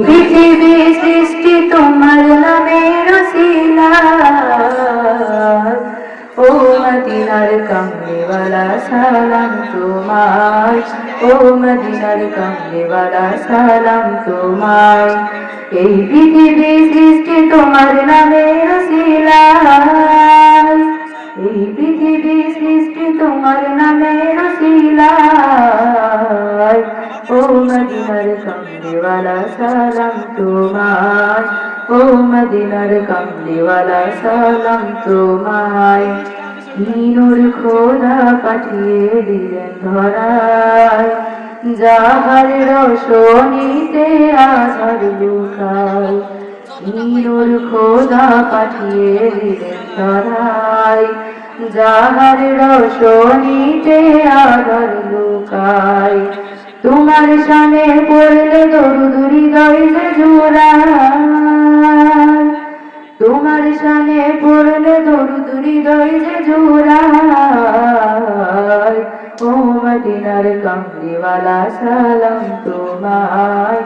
পৃথিবী সৃষ্টি তোমার নামের উসিলায়, ও মদিনার কামলিওয়ালা সালাম তোমায়, ও মদিনার কামলিওয়ালা সালাম তোমায়। এই পৃথিবী সৃষ্টি তোমার নামের উসিলায়, এই পৃথিবী সৃষ্টি তোমার নামের উসিলায়, ও মদিনার কামলিওয়ালা সালাম তোমায়, ও মদিনার কামলিওয়ালা সালাম তোমায়। নূর খোদা পাঠিয়ে দিলেন ধরায়, যাহার রোশনীতে আধার লুকায়। নূর খোদা পাঠিয়ে দিলেন ধরায়, যাহার রোশনীতে আধার লুকায়। তোমার শানে পড়লে দরুদ হৃদয় যে জোড়ায়, তোমার শানে পড়লে দরুদ হৃদয় যে জোড়ায়। ও মদিনার কামলিওয়ালা সালাম তোমায়,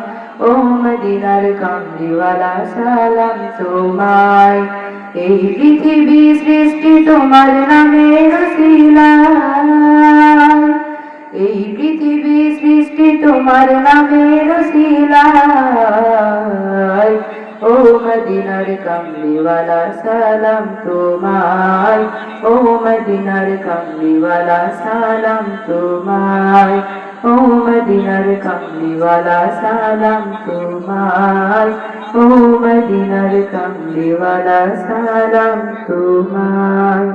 ও মদিনার কামলিওয়ালা সালাম তোমায়। এই পৃথিবী সৃষ্টি তোমার নামের উসিলায়, এই পৃথিবী সৃষ্টি তোমার নামের উসিলায়, ও মদিনার কামলিওয়ালা সালাম তোমায়, ও মদিনার কামলিওয়ালা সালাম তোমায়, ও মদিনার কামলিওয়ালা সালাম তোমায়, ও মদিনার কামলিওয়ালা সালাম তোমায়।